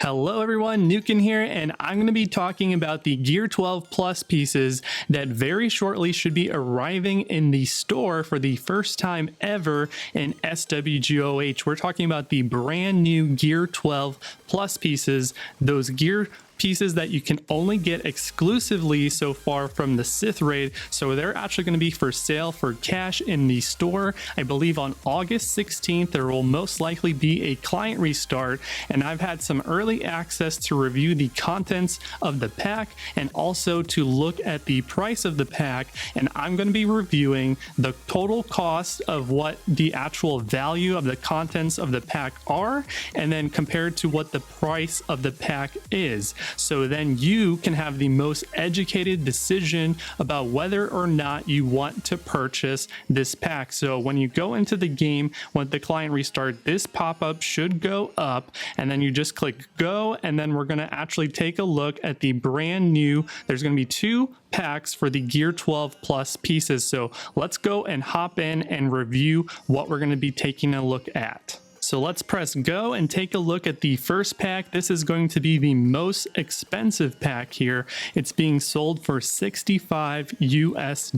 Hello everyone, Nukin here, and I'm going to be talking about the Gear 12 Plus pieces that very shortly should be arriving in the store for the first time ever in SwGOH. We're talking about the brand new Gear 12 Plus pieces, those gear pieces that you can only get exclusively so far from the Sith raid. So they're actually going to be for sale for cash in the store. I believe on August 16th there will most likely be a client restart, and I've had some early access to review the contents of the pack and also to look at the price of the pack, and I'm going to be reviewing the total cost of what the actual value of the contents of the pack are, and then compared to what the price of the pack is. So then you can have the most educated decision about whether or not you want to purchase this pack. So when you go into the game, when the client restart, this pop-up should go up, and then you just click go, and then we're going to actually take a look at the brand new, there's going to be two packs for the Gear 12 Plus pieces. So let's go and hop in and review what we're going to be taking a look at. So let's press go and take a look at the first pack. This is going to be the most expensive pack here. It's being sold for $65 US.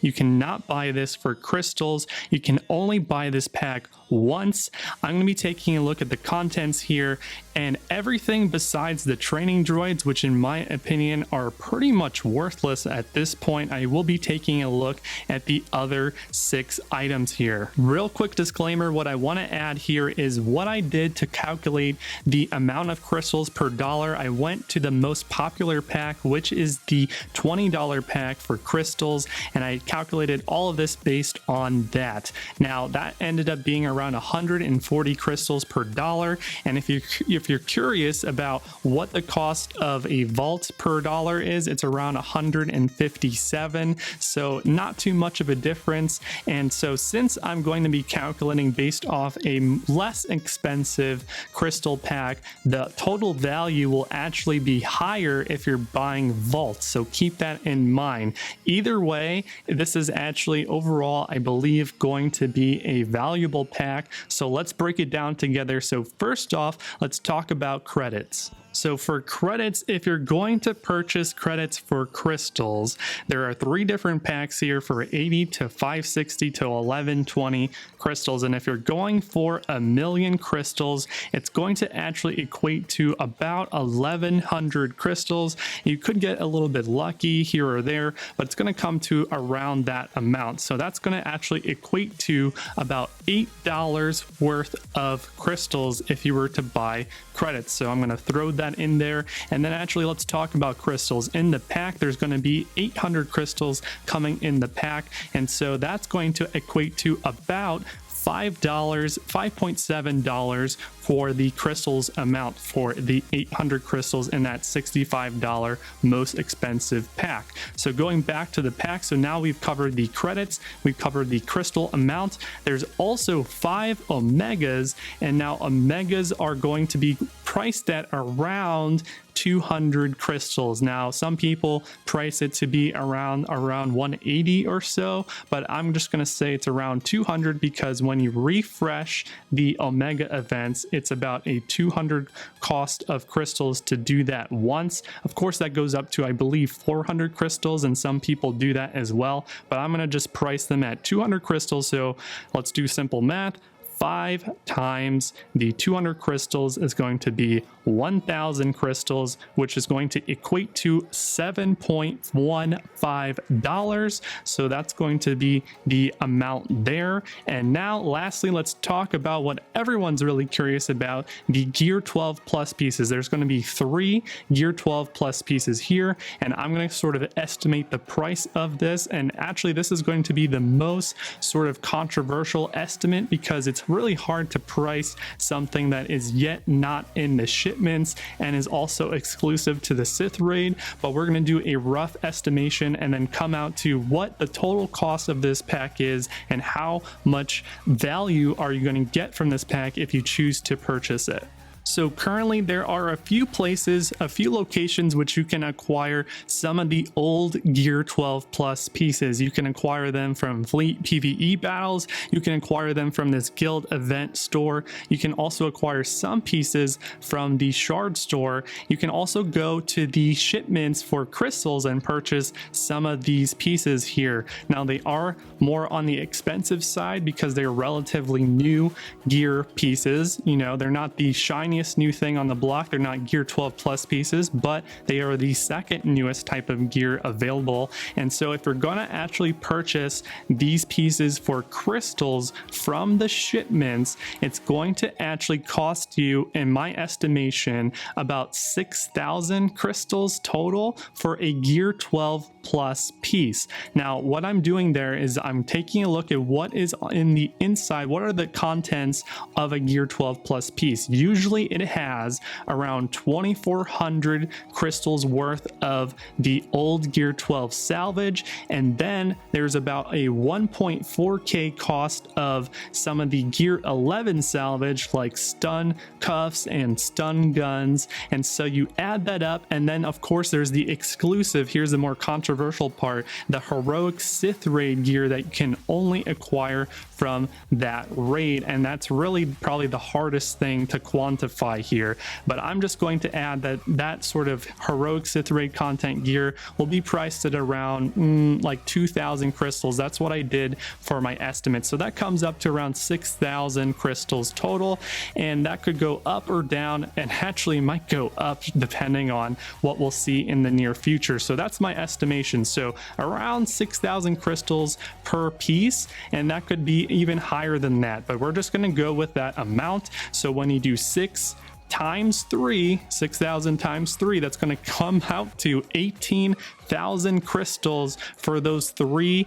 You cannot buy this for crystals. You can only buy this pack once. I'm going to be taking a look at the contents here, and everything besides the training droids, which in my opinion are pretty much worthless at this point. I will be taking a look at the other 6 items here. Real quick disclaimer, what I want to add here is what I did to calculate the amount of crystals per dollar. I went to the most popular pack, which is the $20 pack for crystals, and I calculated all of this based on that. Now that ended up being around 140 crystals per dollar, and if you're curious about what the cost of a vault per dollar is, it's around 157, so not too much of a difference. And so since I'm going to be calculating based off a less expensive crystal pack, the total value will actually be higher if you're buying vaults, so keep that in mind. Either way, this is actually overall, I believe, going to be a valuable pack. So let's break it down together. So first off, let's talk about credits. So for credits, if you're going to purchase credits for crystals, there are 3 different packs here for 80 to 560 to 1120 crystals. And if you're going for 1,000,000 crystals, it's going to actually equate to about 1,100 crystals. You could get a little bit lucky here or there, but it's going to come to around that amount. So that's going to actually equate to about $8 worth of crystals if you were to buy credits. So I'm going to throw that in there. And then actually let's talk about crystals in the pack. There's going to be 800 crystals coming in the pack, and so that's going to equate to about $5.7 for the crystals amount for the 800 crystals in that $65 most expensive pack. So going back to the pack, so now we've covered the credits, we've covered the crystal amount. There's also 5 omegas, and now omegas are going to be priced at around 200 crystals. Now some people price it to be around 180 or so, but I'm just going to say it's around 200 because when you refresh the omega events, it's about a 200 cost of crystals to do that once. Of course that goes up to, I believe, 400 crystals, and some people do that as well, but I'm going to just price them at 200 crystals. So let's do simple math. 5 times the 200 crystals is going to be 1,000 crystals, which is going to equate to $7.15. So that's going to be the amount there. And now lastly, let's talk about what everyone's really curious about, the Gear 12 Plus pieces. There's going to be 3 Gear 12 Plus pieces here, and I'm going to sort of estimate the price of this. And actually this is going to be the most sort of controversial estimate because it's really hard to price something that is yet not in the shipments and is also exclusive to the Sith raid. But we're going to do a rough estimation and then come out to what the total cost of this pack is and how much value are you going to get from this pack if you choose to purchase it. So currently there are a few places, a few locations which you can acquire some of the old Gear 12 Plus pieces. You can acquire them from Fleet PvE battles. You can acquire them from this guild event store. You can also acquire some pieces from the shard store. You can also go to the shipments for crystals and purchase some of these pieces here. Now they are more on the expensive side because they're relatively new gear pieces. You know, they're not the shiniest new thing on the block. They're not Gear 12 Plus pieces, but they are the second newest type of gear available. And so if you're going to actually purchase these pieces for crystals from the shipments, it's going to actually cost you, in my estimation, about 6,000 crystals total for a Gear 12 Plus piece. Now, what I'm doing there is I'm taking a look at what is in the inside. What are the contents of a Gear 12 Plus piece? Usually it has around 2,400 crystals worth of the old Gear 12 salvage, and then there's about a 1.4k cost of some of the Gear 11 salvage like stun cuffs and stun guns. And so you add that up, and then of course there's the exclusive, here's the more controversial part, the heroic Sith raid gear that you can only acquire from that raid, and that's really probably the hardest thing to quantify here. But I'm just going to add that sort of heroic Sith raid content gear will be priced at around like 2,000 crystals. That's what I did for my estimate. So that comes up to around 6,000 crystals total, and that could go up or down, and actually might go up depending on what we'll see in the near future. So that's my estimation. So around 6,000 crystals per piece, and that could be even higher than that, but we're just going to go with that amount. So when you do 6,000 times 3, that's going to come out to 18,000 crystals for those 3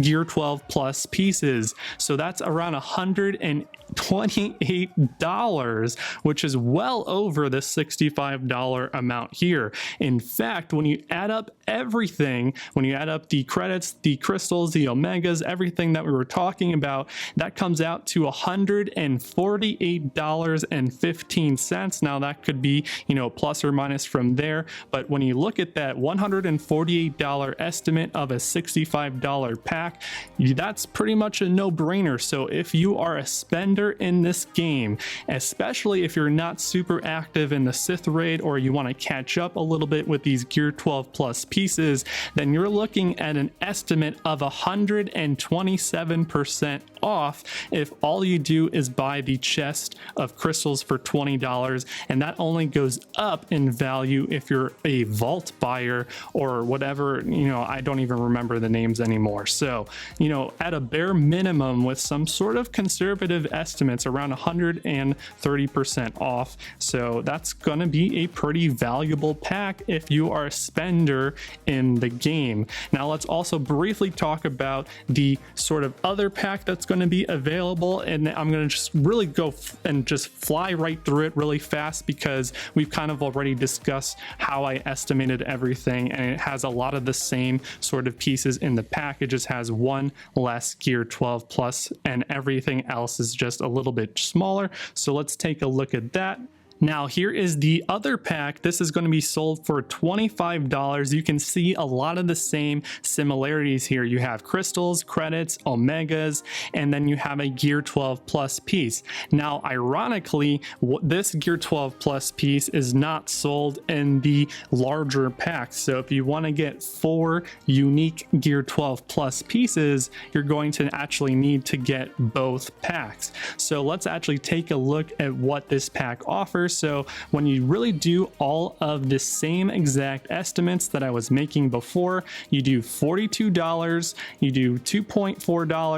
Gear 12 Plus pieces. So that's around $128, which is well over the $65 amount here. In fact, when you add up everything, when you add up the credits, the crystals, the omegas, everything that we were talking about, that comes out to $148.15. Now that could be, you know, plus or minus from there, but when you look at that $148 estimate of a $65 pack, that's pretty much a no-brainer. So if you are a spender in this game, especially if you're not super active in the Sith raid, or you want to catch up a little bit with these Gear 12 Plus pieces, then you're looking at an estimate of 127% off if all you do is buy the chest of crystals for $20, and that only goes up in value if you're a vault buyer or whatever, you know, I don't even remember the names anymore. So, you know, at a bare minimum with some sort of conservative estimates, around 130% off. So that's going to be a pretty valuable pack if you are a spender in the game. Now let's also briefly talk about the sort of other pack that's going to be available, and I'm going to just really go and just fly right through it really fast because we've kind of already discussed how I estimated everything, and it has a lot of the same sort of pieces in the pack. It just has one less Gear 12 Plus, and everything else is just a little bit smaller. So let's take a look at that. Now here is the other pack. This is going to be sold for $25. You can see a lot of the same similarities here. You have crystals, credits, omegas, and then you have a Gear 12 Plus piece. Now ironically, this Gear 12 Plus piece is not sold in the larger packs. So if you want to get 4 unique Gear 12 Plus pieces, you're going to actually need to get both packs. So let's actually take a look at what this pack offers. So when you really do all of the same exact estimates that I was making before, you do $42, you do $2.4, $2.14,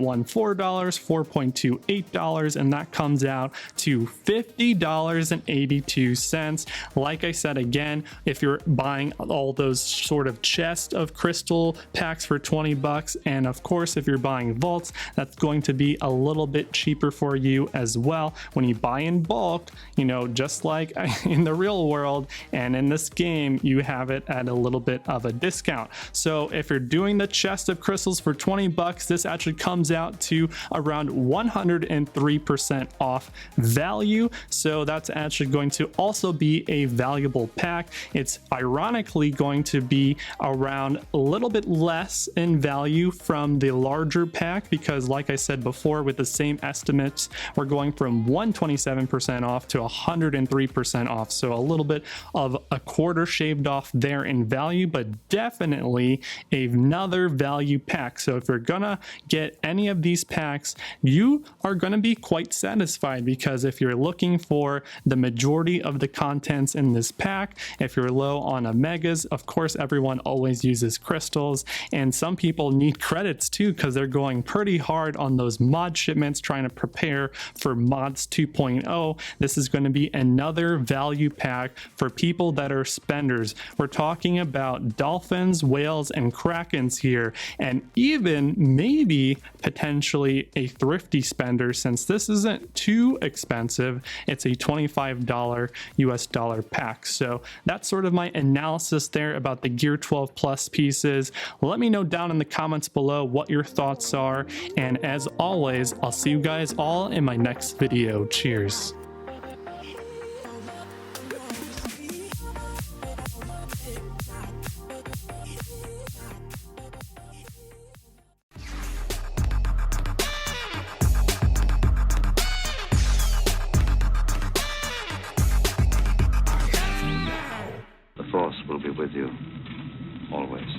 $4.28, and that comes out to $50.82. Like I said, again, if you're buying all those sort of chest of crystal packs for 20 bucks, and of course if you're buying vaults, that's going to be a little bit cheaper for you as well. When you buy in bulk, you know, just like in the real world and in this game, you have it at a little bit of a discount. So if you're doing the chest of crystals for 20 bucks, this actually comes out to around 103% off value. So that's actually going to also be a valuable pack. It's ironically going to be around a little bit less in value from the larger pack, because like I said before, with the same estimates, we're going from 127% off to 103% off. So a little bit of a quarter shaved off there in value, but definitely another value pack. So if you're gonna get any of these packs, you are gonna be quite satisfied, because if you're looking for the majority of the contents in this pack, if you're low on omegas, of course everyone always uses crystals, and some people need credits too, because they're going pretty hard on those mod shipments trying to prepare for mods 2.0. This is going to be another value pack for people that are spenders. We're talking about dolphins, whales, and krakens here, and even maybe potentially a thrifty spender, since this isn't too expensive. It's a $25 US dollar pack. So that's sort of my analysis there about the Gear 12 Plus pieces. Let me know down in the comments below what your thoughts are, and as always, I'll see you guys all in my next video. Cheers. The Force will be with you, always.